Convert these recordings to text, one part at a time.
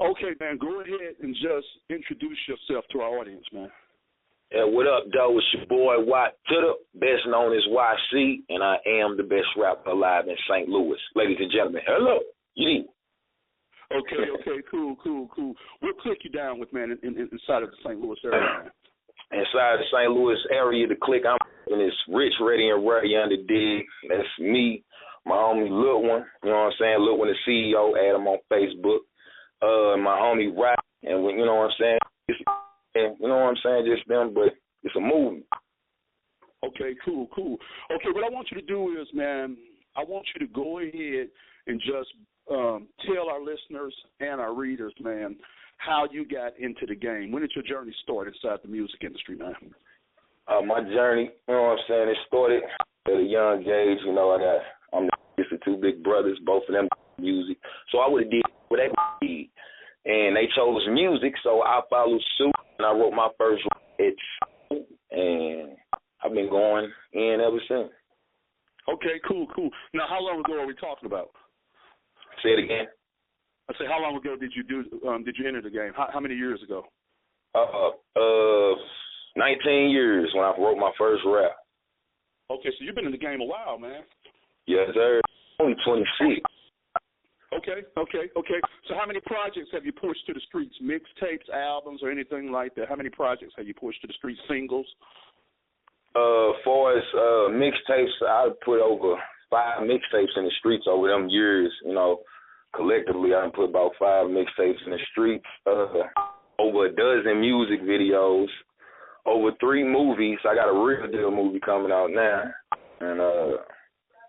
Okay, man, go ahead and just introduce yourself to our audience, man. Yeah, what up, though? It's your boy, Watt Titter, best known as YC, and I am the best rapper alive in St. Louis. Ladies and gentlemen, hello. Yeah. Okay, cool. We'll click you down with, man, inside of the St. Louis area, man. Inside the St. Louis area, the click I'm in is Rich, Ready, and Ready under dig. That's me, my homie Lil One, you know what I'm saying? Lil One, the CEO, add him on Facebook. My homie Rap, and you know what I'm saying? You know what I'm saying? Just them, but it's a movie. Okay, cool. Okay, what I want you to do is, man, I want you to go ahead and just tell our listeners and our readers, man, how you got into the game. When did your journey start inside the music industry, man? My journey, you know what I'm saying, it started at a young age. You know, I'm the youngest of two big brothers, both of them music. So I would have did what they did. And they chose music, so I followed suit, and I wrote my first hit, and I've been going in ever since. Okay, cool. Now, how long ago are we talking about? Say it again. I say, how long ago did you enter the game? How many years ago? 19 years when I wrote my first rap. Okay, so you've been in the game a while, man. Yes, sir. Only 26. Okay. So how many projects have you pushed to the streets? Mixtapes, albums, or anything like that? How many projects have you pushed to the streets? Singles? Far as mixtapes, I put over 5 mixtapes in the streets over them years. You know, collectively, I put about 5 mixtapes in the streets. Over a dozen music videos. Over 3 movies. I got a real deal movie coming out now, and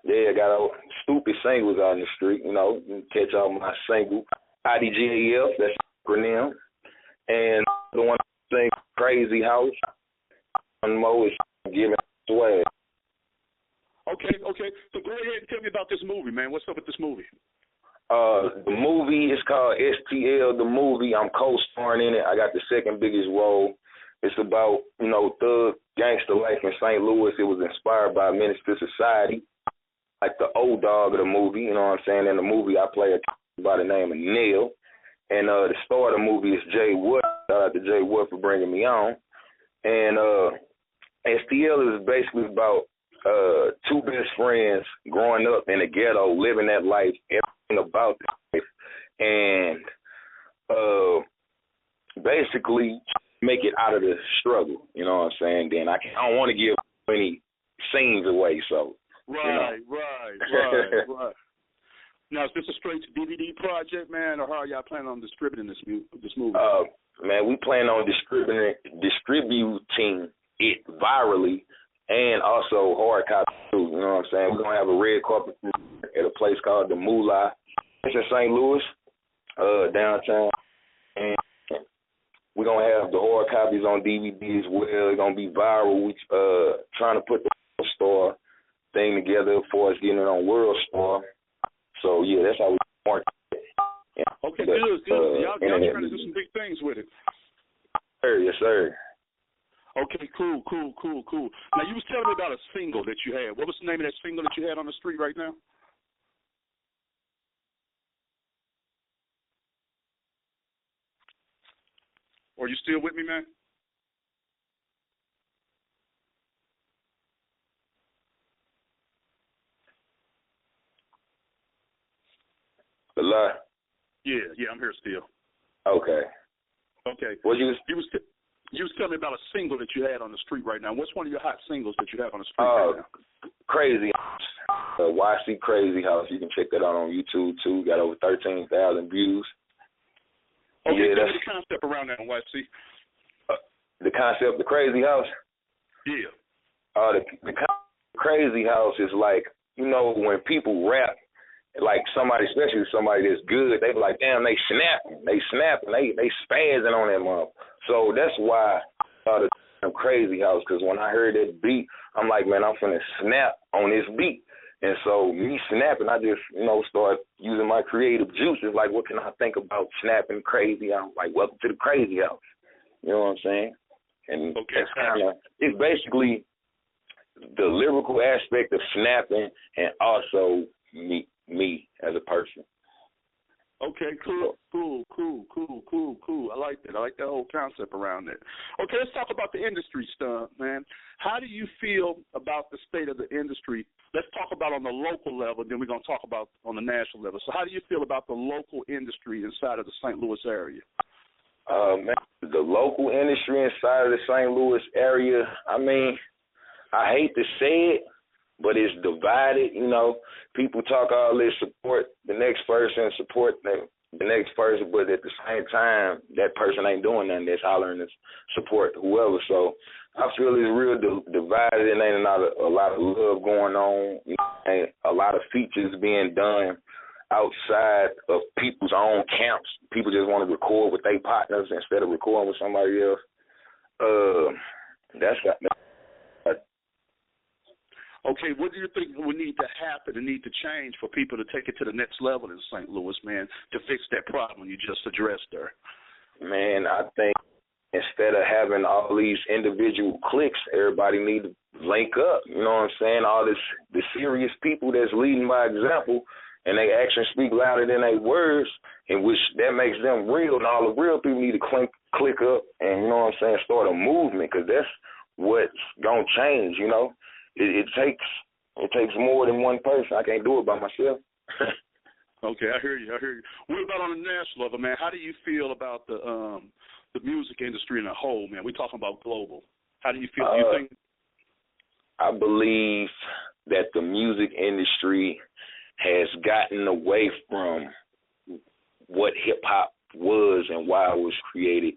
yeah, I got stupid singles out in the street, you know. You can catch all my single, IDGAF, that's acronym. And the one thing, Crazy House. One more is Giving Swag. Okay. So go ahead and tell me about this movie, man. What's up with this movie? The movie is called STL, the movie. I'm co-starring in it. I got the second biggest role. It's about, you know, thug gangster life in St. Louis. It was inspired by Menace to Society. Like the old dog of the movie, you know what I'm saying? In the movie, I play a by the name of Neil. And the star of the movie is Jay Wood. Shout out to Jay Wood for bringing me on. And STL is basically about 2 best friends growing up in the ghetto, living that life, everything about that life. And basically make it out of the struggle, you know what I'm saying? Then I don't want to give any scenes away, so. Right. Now, is this a straight to DVD project, man, or how are y'all planning on distributing this movie? Man, we plan on distributing it virally and also hard copy too. You know what I'm saying? We're gonna have a red carpet at a place called the Moolah. It's in St. Louis, downtown, and we're gonna have the hard copies on DVD as well. It's gonna be viral. We trying to put the store thing together as far as getting it on World Star. So yeah, that's how we market it. Yeah. Okay, good. Y'all trying to do some big things with it. Yes, sir. Okay, cool. Now you was telling me about a single that you had. What was the name of that single that you had on the street right now? Are you still with me, man? Hello? Yeah, I'm here still. Okay. Well, you was telling me about a single that you had on the street right now. What's one of your hot singles that you have on the street right now? Crazy House. YC Crazy House. You can check that out on YouTube too. Got over 13,000 views. Okay, yeah, tell me the concept around that on YC. The concept, the Crazy House? Yeah. The Crazy House is like, you know, when people rap, like somebody, especially somebody that's good, they be like, damn, they snapping, they spazzing on that mother. So that's why I thought of the Crazy House, because when I heard that beat, I'm like, man, I'm finna snap on this beat. And so me snapping, I just, you know, start using my creative juices. Like, what can I think about snapping crazy? I'm like, welcome to the Crazy House. You know what I'm saying? And that's kind of, it's basically the lyrical aspect of snapping and also me as a person. Okay, cool. Cool. I like that. I like that whole concept around it. Okay, let's talk about the industry stuff, man. How do you feel about the state of the industry? Let's talk about on the local level, then we're going to talk about on the national level. So how do you feel about the local industry inside of the St. Louis area? Man, the local industry inside of the St. Louis area, I mean, I hate to say it, but it's divided. You know, people talk all this, support the next person, support the next person, but at the same time, that person ain't doing nothing. That's hollering to support whoever. So I feel it's real divided, and ain't a lot of love going on. You know, ain't a lot of features being done outside of people's own camps. People just want to record with their partners instead of recording with somebody else. Okay, what do you think would need to happen and need to change for people to take it to the next level in St. Louis, man, to fix that problem you just addressed there? Man, I think instead of having all these individual cliques, everybody need to link up. You know what I'm saying? All the serious people that's leading by example, and they actions speak louder than their words, in which that makes them real, and all the real people need to click up and, you know what I'm saying, start a movement, because that's what's going to change, you know. It takes more than one person. I can't do it by myself. Okay, I hear you. What about on the national level, man? How do you feel about the music industry in a whole, man? We're talking about global. How do you feel? You think? I believe that the music industry has gotten away from what hip-hop was and why it was created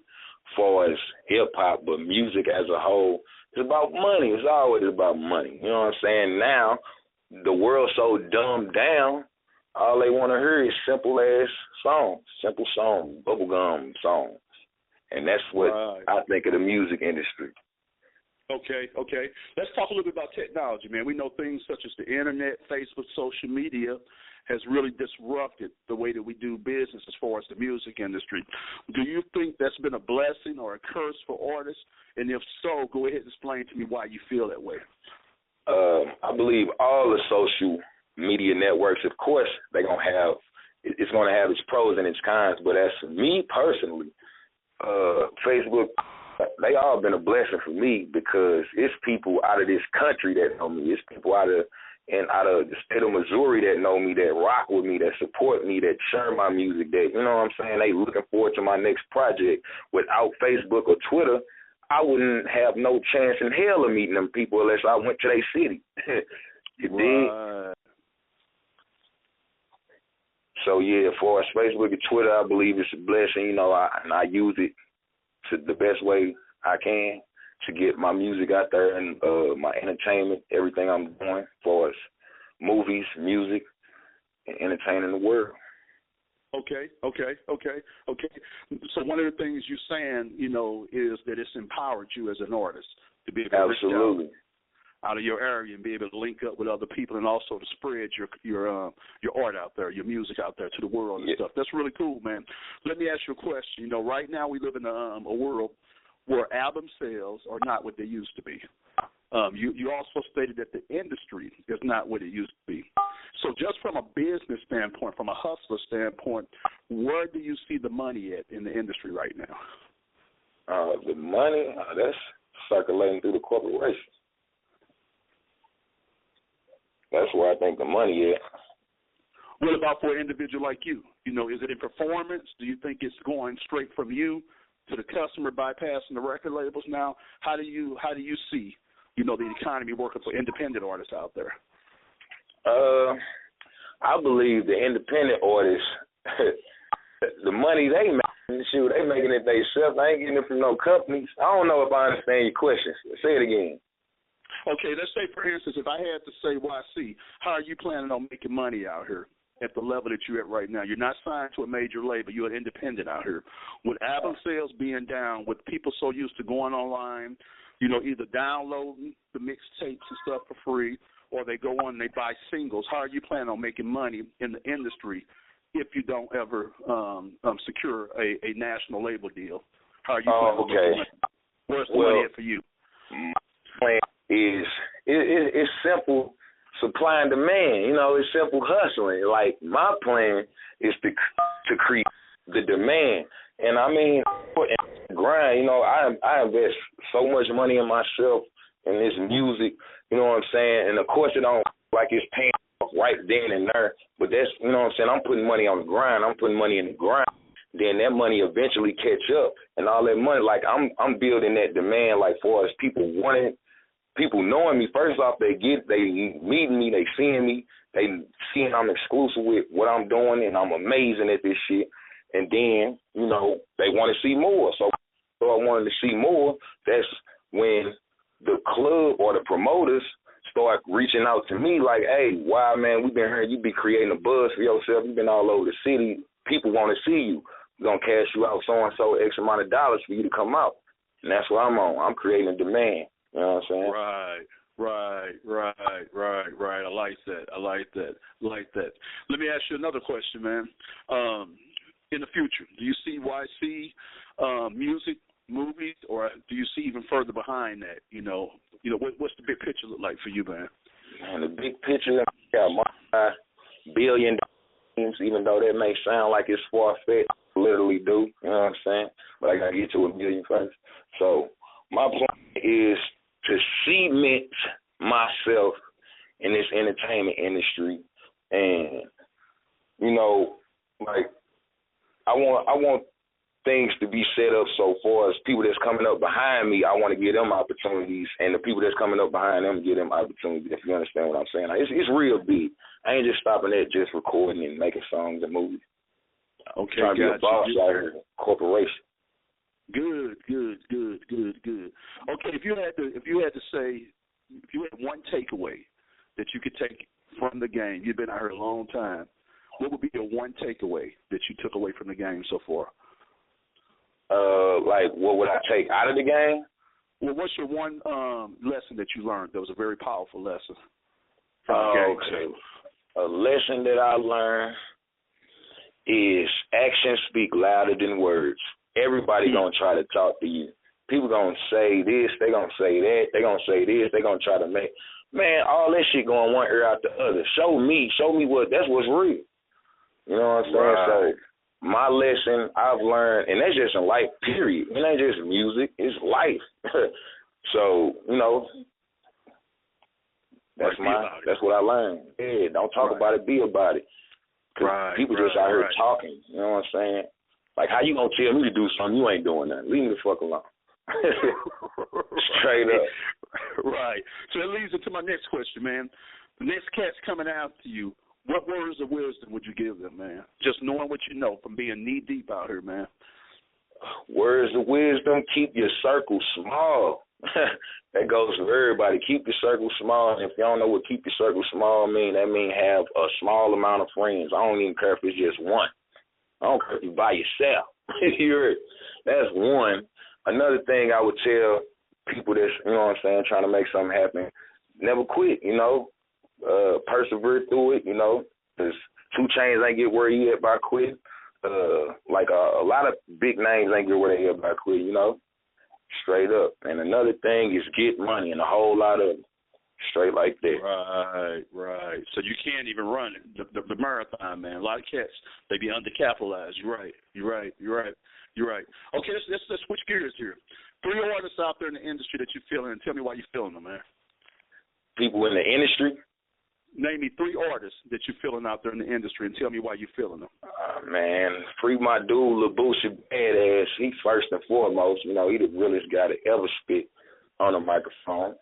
for as hip-hop, but music as a whole, it's about money. It's always about money. You know what I'm saying? Now, the world's so dumbed down, all they want to hear is simple-ass songs, bubblegum songs. And that's what I think of the music industry. Okay. Let's talk a little bit about technology, man. We know things such as the internet, Facebook, social media has really disrupted the way that we do business as far as the music industry. Do you think that's been a blessing or a curse for artists? And if so, go ahead and explain to me why you feel that way. I believe all the social media networks, of course, it's going to have its pros and its cons, but as for me personally, Facebook, they all been a blessing for me, because it's people out of this country that know me. It's people out of the state of Missouri that know me, that rock with me, that support me, that share my music, that, you know what I'm saying, they looking forward to my next project. Without Facebook or Twitter, I wouldn't have no chance in hell of meeting them people unless I went to their city. You dig? So, yeah, as far as Facebook and Twitter, I believe it's a blessing, you know, and I use it to the best way I can to get my music out there and my entertainment, everything I'm doing, as far as movies, music, and entertaining the world. Okay. So one of the things you're saying, you know, is that it's empowered you as an artist to be able to reach out of your area and be able to link up with other people, and also to spread your art out there, your music out there to the world and stuff. That's really cool, man. Let me ask you a question. You know, right now we live in a world where album sales are not what they used to be. You also stated that the industry is not what it used to be. So just from a business standpoint, from a hustler standpoint, where do you see the money at in the industry right now? The money, that's circulating through the corporations. That's where I think the money is. What about for an individual like you? You know, is it in performance? Do you think it's going straight from you to the customer, bypassing the record labels now? How do you see, you know, the economy working for independent artists out there? I believe the independent artists, the money they make, they making it themselves. I ain't getting it from no companies. I don't know if I understand your question. Say it again. Okay, let's say, for instance, if I had to say YC, how are you planning on making money out here at the level that you're at right now? You're not signed to a major label. You're an independent out here. With album sales being down, with people so used to going online, you know, either downloading the mixtapes and stuff for free, or they go on and they buy singles, how are you planning on making money in the industry if you don't ever secure a national label deal? How are you planning on making money? Where's the money at for you? My plan is it's simple supply and demand. You know, it's simple hustling. Like, my plan is to create the demand. And I mean, grind, you know, I invest so much money in myself and this music, you know what I'm saying? And of course it don't like it's paying off right then and there, but that's, you know what I'm saying, I'm putting money on the grind, I'm putting money in the grind. Then that money eventually catch up, and all that money, like I'm building that demand, like for us, people wanting, people knowing me. First off, they meeting me, they seeing me, they seeing I'm exclusive with what I'm doing, and I'm amazing at this shit. And then, you know, they want to see more. So I wanted to see more. That's when the club or the promoters start reaching out to me like, hey, wow, man, we've been hearing you be creating a buzz for yourself. You've been all over the city. People want to see you. We're going to cash you out so-and-so X amount of dollars for you to come out. And that's what I'm on. I'm creating a demand. You know what I'm saying? Right. I like that. Let me ask you another question, man. In the future, do you see YC music, movies, or do you see even further behind that? You know, what's the big picture look like for you, man? Man, the big picture, got multi-billion dreams, even though that may sound like it's far-fetched, I literally do, you know what I'm saying? But I got to get to $1 million first. So my plan is to cement myself in this entertainment industry, and, you know, like, I want things to be set up so far as people that's coming up behind me, I want to give them opportunities, and the people that's coming up behind them, give them opportunities, if you understand what I'm saying. Like, it's real big. I ain't just stopping at just recording and making songs and movies. Okay, trying to be a boss out here, corporation. Good. Okay, if you had one takeaway that you could take from the game, you've been out here a long time, what would be your one takeaway that you took away from the game so far? Like, what would I take out of the game? Well, what's your one lesson that you learned that was a very powerful lesson from the game? Okay. A lesson that I learned is actions speak louder than words. Everybody gonna try to talk to you. People gonna say this, they gonna say that, they gonna say this, they gonna try to make, man, all that shit going one ear out the other. Show me that's what's real. You know what I'm saying? Right. So my lesson I've learned, and that's just in life, period. It ain't just music, it's life. So, you know, that's what I learned. Yeah, don't talk about it, be about it. Cause people just out here talking, you know what I'm saying? Like, how you gonna tell me to do something you ain't doing nothing? Leave me the fuck alone. Straight up. Right. So that leads into my next question, man. The next cat's coming out to you. What words of wisdom would you give them, man? Just knowing what you know from being knee deep out here, man. Words of wisdom: keep your circle small. That goes for everybody. Keep your circle small. And if you don't know what keep your circle small mean, that mean have a small amount of friends. I don't even care if it's just one. I don't care if you by yourself. That's one. Another thing I would tell people that's, you know what I'm saying, trying to make something happen, never quit, you know. Persevere through it, you know, because 2 Chainz ain't get where he at by quitting. Like a lot of big names ain't get where they at by quitting, you know, straight up. And another thing is get money and a whole lot of it, straight like that. Right. So you can't even run the marathon, man. A lot of cats, they be undercapitalized. You're right. Okay, let's switch gears here. 3 artists out there in the industry that you're feeling, and tell me why you're feeling them, man. People in the industry? Name me 3 artists that you're feeling out there in the industry and tell me why you're feeling them. Man, free my dude, LaBouche Badass. He's first and foremost. You know, he the realest guy to ever spit on a microphone.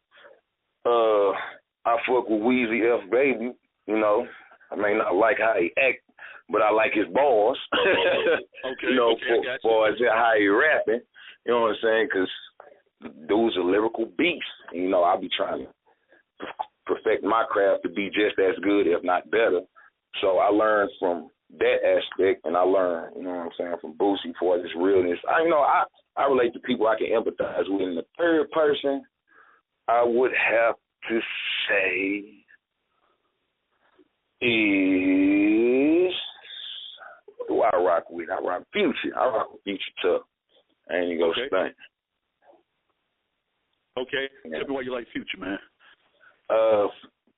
I fuck with Weezy F Baby. You know, I may not like how he act, but I like his bars. Okay. You know, for how he rapping. You know what I'm saying? Because dude's a lyrical beast. You know, I be trying to perfect my craft to be just as good, if not better. So I learned from that aspect, and I learned, you know what I'm saying, from Boosie for this realness. I relate to people I can empathize with. In the third person, I would have to say is, what do I rock with? I rock Future. I rock with Future tough. I ain't even gonna stunt. Okay. Yeah. Tell me why you like Future, man.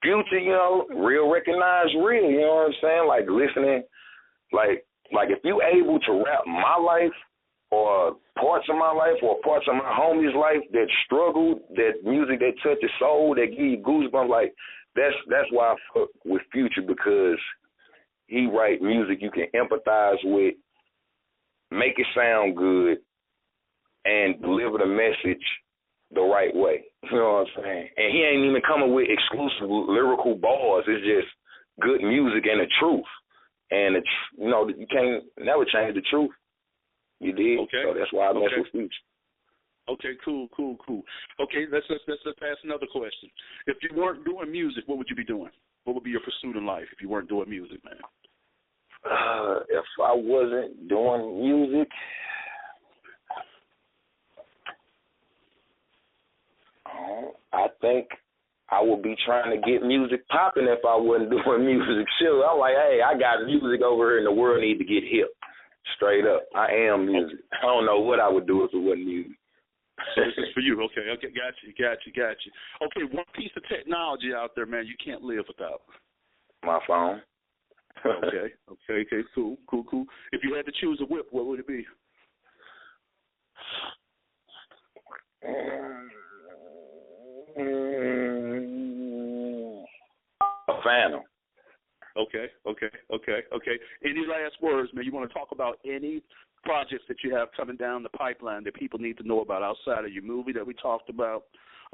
Future, you know, real recognize real, you know what I'm saying? Like listening, like like if you able to rap my life or parts of my life or parts of my homie's life that struggled, that music that touched his soul, that give you goosebumps, like that's why I fuck with Future, because he write music you can empathize with, make it sound good, and deliver the message the right way. You know what I'm saying? And he ain't even coming with exclusive lyrical bars. It's just good music and the truth. And it's, you know, you can't never change the truth. You did. Okay. So that's why I mess with Future. Okay, cool. Okay, let's ask another question. If you weren't doing music, what would you be doing? What would be your pursuit in life if you weren't doing music, man? If I wasn't doing music, I think I would be trying to get music popping if I wasn't doing music. Sure, I'm like, hey, I got music over here and the world need to get hip. Straight up. I am music. I don't know what I would do if it wasn't music. So this is for you. Okay, got you. Okay, one piece of technology out there, man, you can't live without. My phone. Okay, cool. If you had to choose a whip, what would it be? A Phantom. Okay. Any last words, man? You want to talk about any projects that you have coming down the pipeline that people need to know about outside of your movie that we talked about?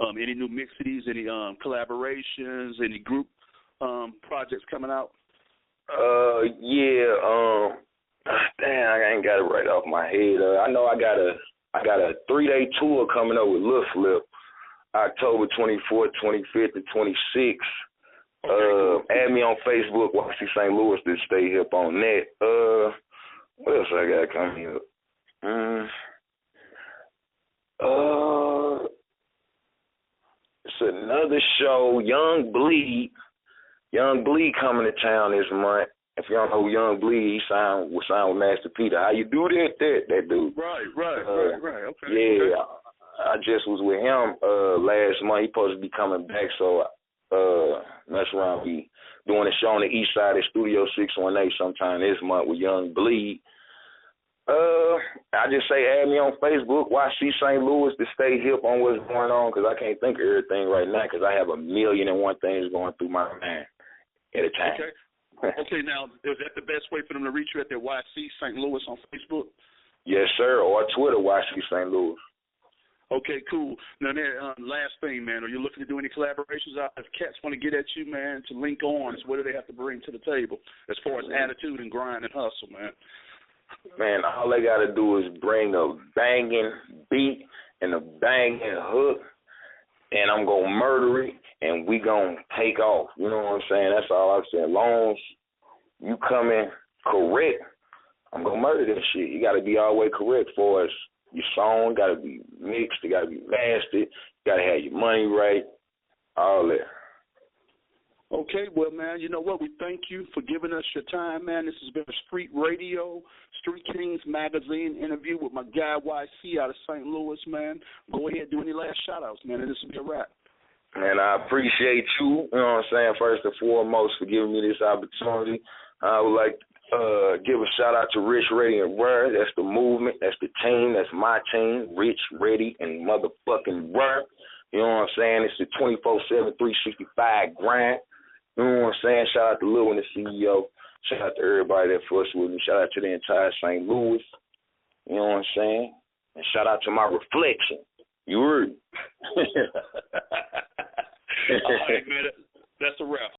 Any new mixes, any collaborations, any group projects coming out? Damn, I ain't got it right off my head. I know I got a 3-day tour coming up with Lil Flip, October 24th, 25th, and 26th. Add me on Facebook, YC St. Louis, to stay hip on that. What else I got coming up? It's another show, Young Bleed coming to town this month. If you don't know who Young Bleed, he signed with Master Peter. How you do that dude? Right. Okay. Yeah, okay. I just was with him last month. He supposed to be coming back, so mess around, be doing a show on the east side of Studio 618 sometime this month with Young Bleed. I just say add me on Facebook, YC St. Louis, to stay hip on what's going on, because I can't think of everything right now because I have 1,000,001 things going through my mind at a time. Okay, now, is that the best way for them to reach you at their YC St. Louis on Facebook? Yes, sir, or Twitter, YC St. Louis. Okay, cool. Now, last thing, man, are you looking to do any collaborations out? If cats want to get at you, man, to link arms, what do they have to bring to the table as far as attitude and grind and hustle, man? Man, all they got to do is bring a banging beat and a banging hook, and I'm going to murder it, and we going to take off. You know what I'm saying? That's all I'm saying. As long as you come in correct, I'm going to murder that shit. You got to be all the way correct for us. Your song got to be mixed. It got to be mastered. You got to have your money right. All that. Okay, well, man, you know what? We thank you for giving us your time, man. This has been a Street Radio, Street Kingz Magazine interview with my guy YC out of St. Louis, man. Go ahead, do any last shout-outs, man, and this will be a wrap. Man, I appreciate you, you know what I'm saying, first and foremost, for giving me this opportunity. I would like to give a shout-out to Rich, Ready, and Word. That's the movement. That's the team. That's my team, Rich, Ready, and motherfucking Word. You know what I'm saying? It's the 24/7, 365 grind. You know what I'm saying? Shout out to Lil and the CEO. Shout out to everybody that fucks with me. Shout out to the entire St. Louis. You know what I'm saying? And shout out to my reflection. You heard? All right, man. That's a wrap.